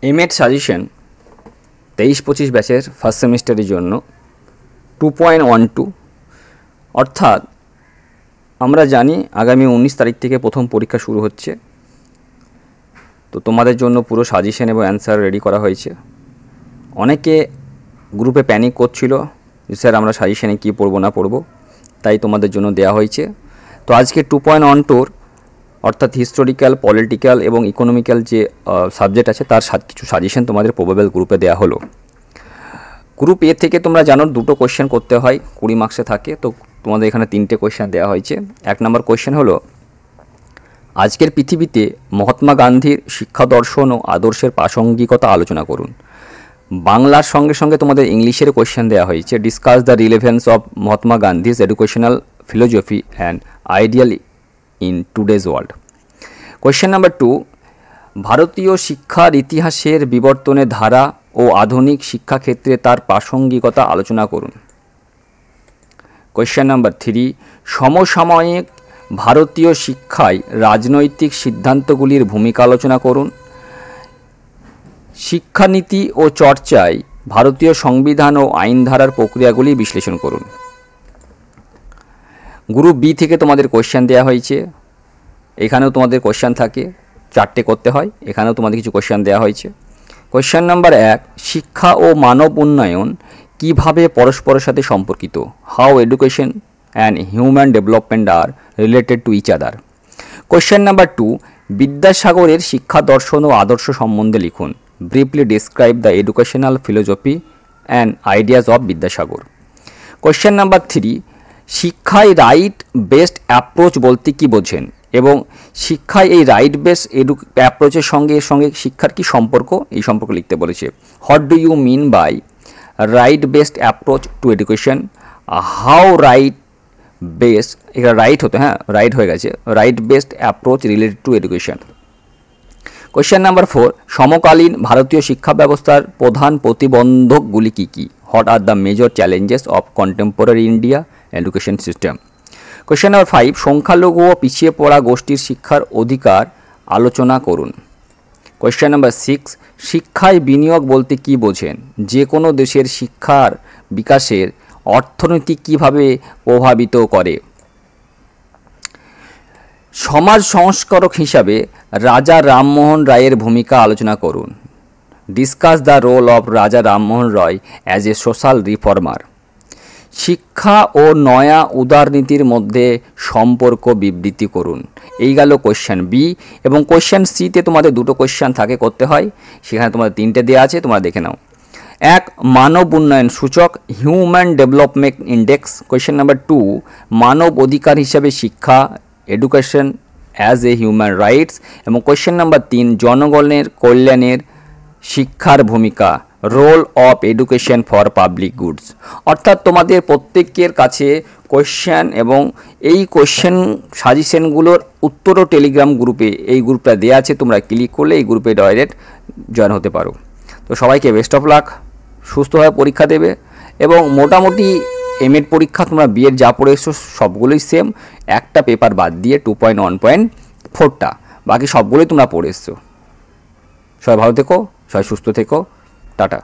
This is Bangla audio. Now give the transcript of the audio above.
এমএড সাজেশন 23-25 ব্যাচের ফার্স্ট সেমিস্টারের জন্য 2.12 অর্থাৎ আমরা জানি আগামী 19 তারিখ থেকে প্রথম পরীক্ষা শুরু হচ্ছে। তো তোমাদের জন্য পুরো সাজেশন এবং অ্যান্সার রেডি করা হয়েছে। অনেকে গ্রুপে প্যানিক করছিল যে স্যার আমরা সাজেশনে কী পড়বো না পড়বো, তাই তোমাদের জন্য দেওয়া হয়েছে। তো আজকে 2.12 অর্থাৎ হিস্টোরিক্যাল, পলিটিক্যাল এবং ইকোনমিক্যাল যে সাবজেক্ট আছে তার কিছু সাজেশন তোমাদের প্রবাবেল গ্রুপে দেওয়া হলো। গ্রুপ এ থেকে তোমরা জানো দুটো কোয়েশ্চেন করতে হয়, 20 মার্কসে থাকে। তো তোমাদের এখানে 3টে কোয়েশ্চেন দেওয়া হয়েছে। 1 নম্বর কোয়েশ্চেন হলো, আজকের পৃথিবীতে মহাত্মা গান্ধীর শিক্ষা দর্শন ও আদর্শের প্রাসঙ্গিকতা আলোচনা করুন। বাংলার সঙ্গে সঙ্গে তোমাদের ইংলিশের কোয়েশ্চেন দেওয়া হয়েছে, discuss the relevance of Mahatma Gandhi's educational philosophy and ideal in today's world. Question number 2, ভারতীয় শিক্ষার ইতিহাসের বিবর্তনের ধারা ও আধুনিক শিক্ষাক্ষেত্রে তার প্রাসঙ্গিকতা আলোচনা করুন। কোয়েশ্চেন নাম্বার 3, সমসাময়িক ভারতীয় শিক্ষায় রাজনৈতিক সিদ্ধান্তগুলির ভূমিকা আলোচনা করুন। শিক্ষানীতি ও চর্চায় ভারতীয় সংবিধান ও আইনধারার প্রক্রিয়াগুলি বিশ্লেষণ করুন। গ্রুপ বি থেকে তোমাদের কোয়েশ্চেন দেওয়া হয়েছে। এখানেও তোমাদের কোয়েশ্চেন থাকে, 4টে করতে হয়। এখানেও তোমাদের কিছু কোয়েশ্চেন দেওয়া হয়েছে। কোয়েশ্চেন নাম্বার 1, শিক্ষা ও মানব উন্নয়ন কিভাবে পরস্পরের সাথে সম্পর্কিত? How education and human development are related to each other. Question number 2, বিদ্যাসাগরের শিক্ষা দর্শন ও আদর্শ সম্বন্ধে লিখুন। Briefly describe the educational philosophy and ideas of Vidyasagar. Question number 3, শিক্ষায় রাইট বেসড অ্যাপ্রোচ বলতে কী বোঝেন এবং শিক্ষায় এই রাইট বেস অ্যাপ্রোচের সঙ্গে শিক্ষার কি সম্পর্ক, এই সম্পর্ক লিখতে বলেছে। What do you mean by right based approach to education? How right base, এটা রাইট হতো, হ্যাঁ রাইট হয়ে গেছে, right based approach related to education. Question number 4, সমকালীন ভারতীয় শিক্ষা ব্যবস্থার প্রধান প্রতিবন্ধকগুলি কী কী? What are the major challenges of contemporary India education system. Question number 5, সংখ্যালঘু ও পিছিয়ে পড়া গোষ্ঠীর শিক্ষার অধিকার আলোচনা করুন। কোয়েশ্চেন নাম্বার 6, শিক্ষায় বিনিয়োগ বলতে কী বোঝেন? যে কোনো দেশের শিক্ষার বিকাশের অর্থনীতি কীভাবে প্রভাবিত করে? সমাজ সংস্কারক হিসাবে রাজা রামমোহন রায়ের ভূমিকা আলোচনা করুন। ডিসকাস দ্য রোল অফ রাজা Rammohan Roy as a social reformer. শিক্ষা ও নয়া উদারনীতির মধ্যে সম্পর্ক বিবৃতি করুন। এই গেল কোয়েশ্চেন বি। এবং কোয়েশ্চেন সিতে তোমাদের দুটো কোয়েশ্চেন থাকে, করতে হয়। সেখানে তোমাদের 3টে দেওয়া আছে, তোমরা দেখে নাও। 1, মানব উন্নয়ন সূচক human development index. Question number 2, মানব অধিকার হিসাবে শিক্ষা education as a human rights. এবং কোয়েশ্চেন নাম্বার 3, জনগণের কল্যাণের শিক্ষার ভূমিকা, role of education for public goods. অর্থাৎ তোমাদের প্রত্যেকের কাছে কোয়েশ্চেন এবং এই কোয়েশ্চেন সাজেশনগুলোর উত্তরও টেলিগ্রাম গ্রুপে, এই গ্রুপটা দেওয়া আছে, তোমরা ক্লিক করলে এই গ্রুপে ডাইরেক্ট জয়েন হতে পারো। তো সবাইকে বেস্ট অফ লাক, সুস্থভাবে পরীক্ষা দেবে। এবং মোটামুটি এমএড পরীক্ষা তোমরা বিএড যা পড়ে এসছো সবগুলোই সেম, একটা পেপার বাদ দিয়ে 2.1.4টা, বাকি সবগুলোই তোমরা পড়ে এসছো। সবাই ভালো থেকো, সবাই সুস্থ থেকো, টাটা।